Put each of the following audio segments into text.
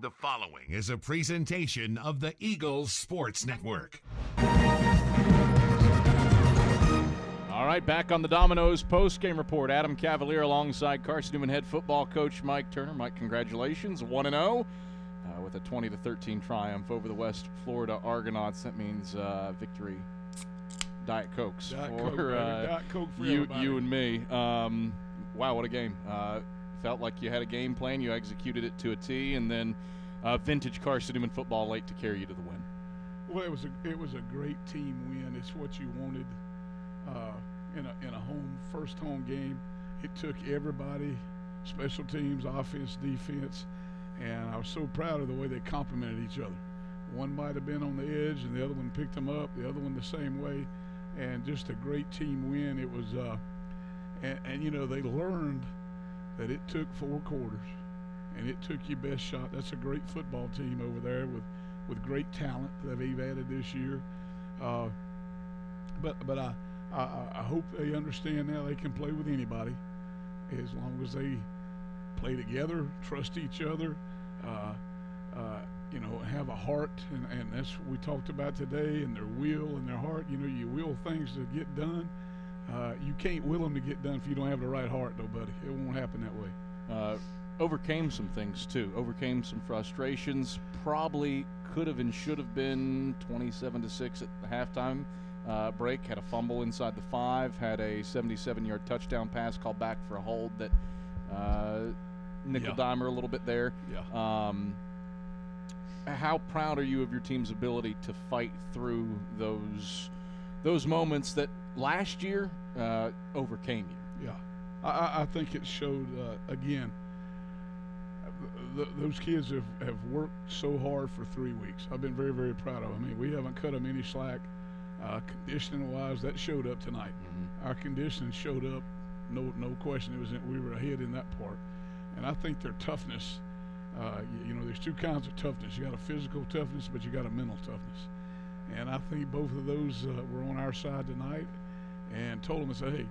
The following is a presentation of the Eagles Sports Network. All right, back on the Domino's post-game report. Adam Cavalier alongside Carson-Newman head football coach Mike Turner. Mike, congratulations, 1-0 with a 20-13 triumph over the West Florida Argonauts. That means victory. Diet Cokes Diet Coke for you everybody. You and me. Wow, what a game. Felt like you had a game plan. You executed it to a T, and then vintage Carson-Newman football late to carry you to the win. Well, it was a great team win. It's what you wanted in a first home game. It took everybody, special teams, offense, defense, and I was so proud of the way they complemented each other. One might have been on the edge, and the other one picked them up. The other one the same way, and just a great team win. It was, and you know, they learned that it took 4 quarters, and it took your best shot. That's a great football team over there with great talent that they've added this year. But I hope they understand now they can play with anybody as long as they play together, trust each other, you know, have a heart, and that's what we talked about today, and their will and their heart. You know, you will things to get done. You can't will them to get done if you don't have the right heart, though, buddy. It won't happen that way. Overcame some things, too. Overcame some frustrations. Probably could have and should have been 27-6 at the halftime break. Had a fumble inside the 5. Had a 77-yard touchdown pass called back for a hold that nickel-dimer a little bit there. Yeah. How proud are you of your team's ability to fight through those moments that last year overcame you? Yeah, I think it showed again. Those kids have worked so hard for 3 weeks. I've been very, very proud of them. I mean, we haven't cut them any slack. Conditioning-wise, that showed up tonight. Mm-hmm. Our conditioning showed up, no question. We were ahead in that part, and I think their toughness. You know, there's 2 kinds of toughness. You got a physical toughness, but you got a mental toughness. And I think both of those were on our side tonight, and told them, I said, hey,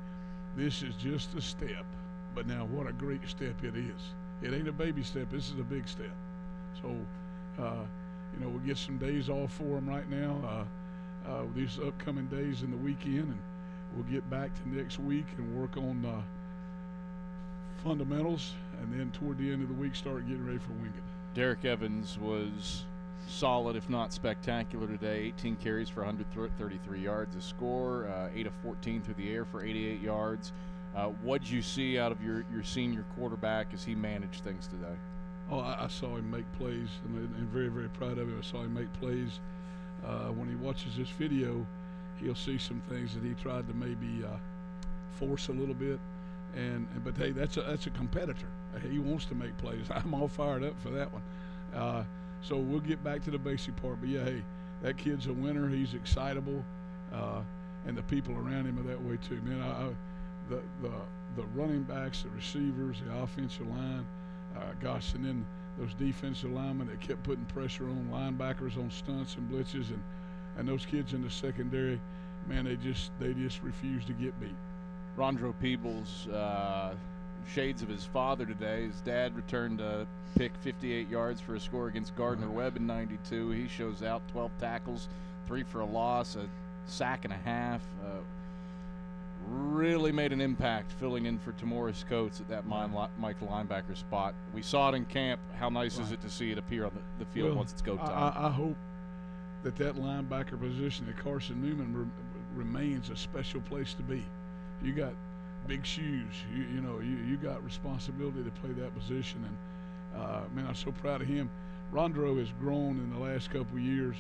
this is just a step, but now what a great step it is. It ain't a baby step. This is a big step. So, you know, we'll get some days off for them right now, these upcoming days in the weekend, and we'll get back to next week and work on fundamentals, and then toward the end of the week start getting ready for Wingate. Derrick Evans was solid, if not spectacular today. 18 carries for 133 yards a score, 8 of 14 through the air for 88 yards. What'd you see out of your senior quarterback as he managed things today? Oh, I saw him make plays, and very, very proud of him. I saw him make plays. When he watches this video, he'll see some things that he tried to maybe force a little bit. But hey, that's a competitor. He wants to make plays. I'm all fired up for that one. So we'll get back to the basic part. But yeah, hey, that kid's a winner. He's excitable, and the people around him are that way too. Man, the running backs, the receivers, the offensive line, gosh, and then those defensive linemen that kept putting pressure on linebackers on stunts and blitzes, and those kids in the secondary, man, they just refuse to get beat. Rondo Peebles, shades of his father today. His dad returned a pick 58 yards for a score against Gardner-Webb in 92. He shows out, 12 tackles, 3 for a loss, a sack and a half. Really made an impact filling in for Tamoris Coates at that Michael linebacker spot. We saw it in camp. How nice is it to see it appear on the field once it's go time? I hope that linebacker position at Carson-Newman remains a special place to be. You got big shoes. You know, you got responsibility to play that position. And, man, I'm so proud of him. Rondo has grown in the last couple of years,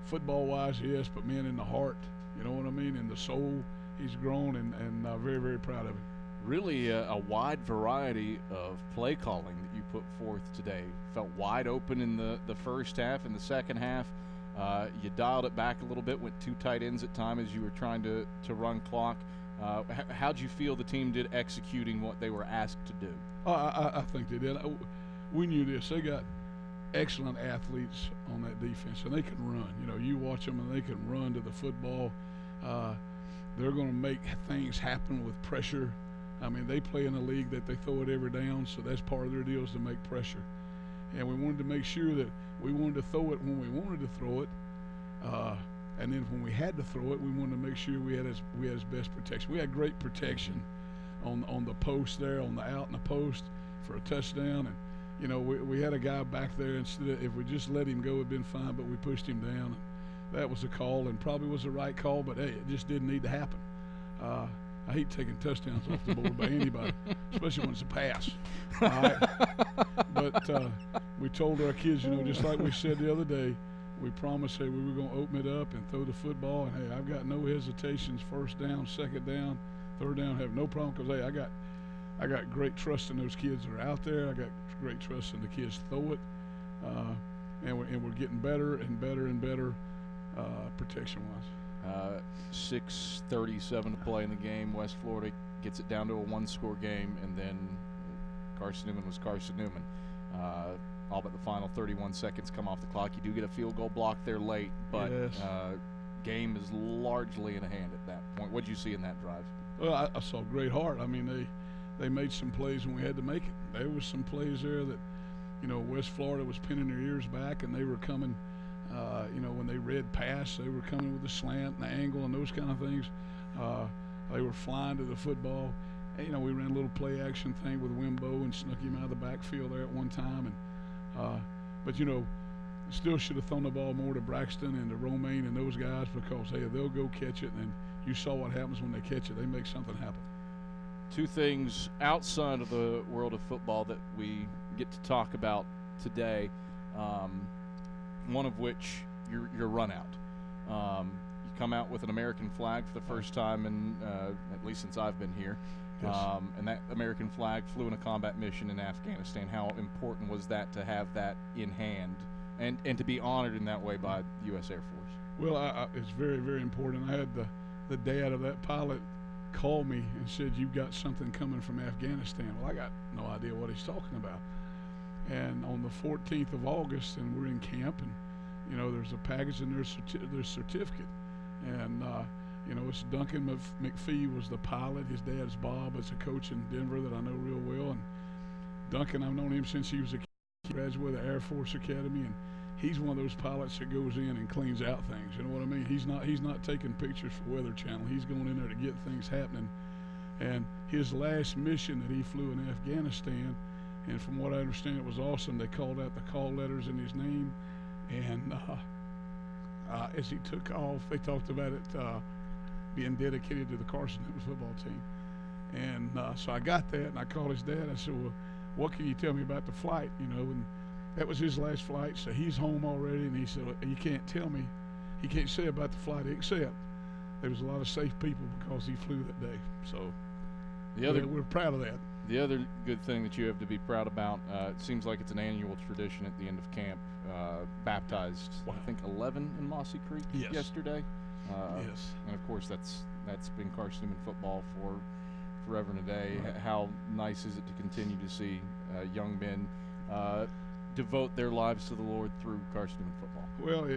football-wise, yes, but, man, in the heart, you know what I mean, in the soul, he's grown, and very, very proud of him. Really a wide variety of play calling that you put forth today. Felt wide open in the first half. In the second half, you dialed it back a little bit, went 2 tight ends at time as you were trying to run clock. How'd you feel the team did executing what they were asked to do? I think they did. We knew this. They got excellent athletes on that defense, and they can run. You know, you watch them, and they can run to the football. They're going to make things happen with pressure. I mean, they play in a league that they throw it every down, so that's part of their deal is to make pressure. and we wanted to make sure that we wanted to throw it when we wanted to throw it, and then when we had to throw it, we wanted to make sure we had his best protection. We had great protection on the post there, on the out and the post for a touchdown, and we had a guy back there. Instead of, if we just let him go, it'd been fine, but we pushed him down. That was a call, and probably was the right call, but hey, it just didn't need to happen. I hate taking touchdowns off the board by anybody, especially when it's a pass. All right? But we told our kids, just like we said the other day, we promised, hey, we were going to open it up and throw the football, and hey, I've got no hesitations, first down, second down, third down, have no problem, because hey, I got great trust in those kids that are out there. I got great trust in the kids throw it, and we're getting better and better and better protection-wise. 6:37 to play in the game. West Florida gets it down to a one-score game, and then Carson-Newman was Carson-Newman. All but the final 31 seconds come off the clock. You do get a field goal block there late, but yes. Game is largely in hand at that point. What did you see in that drive? Well, I saw great heart. I mean, they made some plays when we had to make it. There was some plays there that, West Florida was pinning their ears back, and they were coming, when they read pass, they were coming with the slant and the angle and those kind of things. They were flying to the football. And, we ran a little play action thing with Wimbo and snuck him out of the backfield there at one time. And but still should have thrown the ball more to Braxton and to Romaine and those guys, because hey, they'll go catch it, and then you saw what happens when they catch it. They make something happen. Two things outside of the world of football that we get to talk about today. One of which your run out. You come out with an American flag for the first time in at least since I've been here. Yes. And that American flag flew in a combat mission in Afghanistan. How important was that to have that in hand and to be honored in that way by the U.S. Air Force? Well, it's very, very important. I had the dad of that pilot call me and said, "You've got something coming from Afghanistan." Well, I got no idea what he's talking about. And on the 14th of August, and we're in camp, and there's a package and there's certificate, and it's Duncan McPhee was the pilot. His dad's Bob. It's a coach in Denver that I know real well. And Duncan, I've known him since he was a kid. He graduated the Air Force Academy, and he's one of those pilots that goes in and cleans out things. You know what I mean? He's not taking pictures for Weather Channel. He's going in there to get things happening. And his last mission that he flew in Afghanistan, and from what I understand, it was awesome. They called out the call letters in his name, and as he took off, they talked about it being dedicated to the Carson-Newman football team. And so I got that, and I called his dad. I said, "Well, what can you tell me about the flight?" And that was his last flight, so he's home already. And he said, "You can't tell me. He can't say about the flight, except there was a lot of safe people because he flew that day." So we're proud of that. The other good thing that you have to be proud about, it seems like it's an annual tradition at the end of camp, baptized, I think, 11 in Mossy Creek yesterday. Yes. And, of course, that's been Carson-Newman football for forever and a day. Right. How nice is it to continue to see young men devote their lives to the Lord through Carson-Newman football? Well,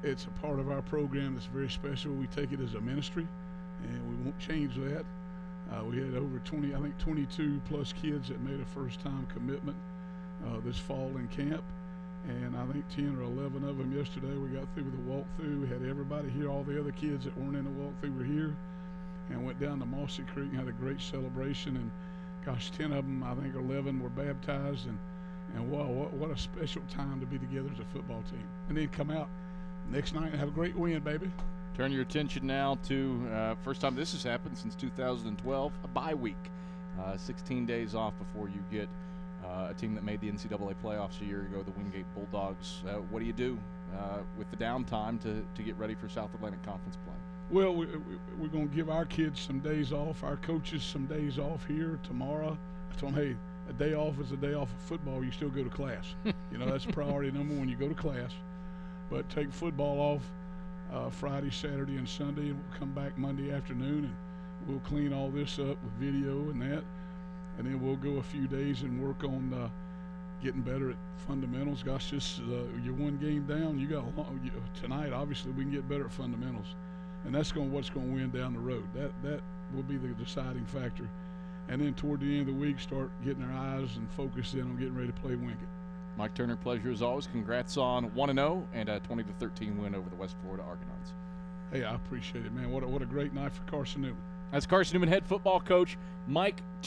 it's a part of our program that's very special. We take it as a ministry, and we won't change that. We had over 22 plus kids that made a first-time commitment this fall in camp, and I think 10 or 11 of them yesterday. We got through with the walkthrough. We had everybody here. All the other kids that weren't in the walkthrough were here, and went down to Mossy Creek and had a great celebration. And gosh, 10 of them, I think 11 were baptized, and wow, what a special time to be together as a football team. And then come out next night and have a great win, baby. Turn your attention now to first time this has happened since 2012, a bye week. 16 days off before you get a team that made the NCAA playoffs a year ago, the Wingate Bulldogs. What do you do with the downtime to get ready for South Atlantic Conference play? Well, we're going to give our kids some days off, our coaches some days off here tomorrow. I told them, hey, a day off is a day off of football. You still go to class. That's priority number one. You go to class. But take football off Friday, Saturday, and Sunday, and we'll come back Monday afternoon, and we'll clean all this up with video and that. And then we'll go a few days and work on getting better at fundamentals. Gosh, just you're one game down. You got tonight. Obviously, we can get better at fundamentals, and that's what's going to win down the road. That will be the deciding factor. and then toward the end of the week start getting our eyes and focused in on getting ready to play Winkett. Mike Turner, pleasure as always. Congrats on 1-0 and a 20-13 win over the West Florida Argonauts. Hey, I appreciate it, man. What a great night for Carson-Newman. That's Carson-Newman head football coach Mike Turner.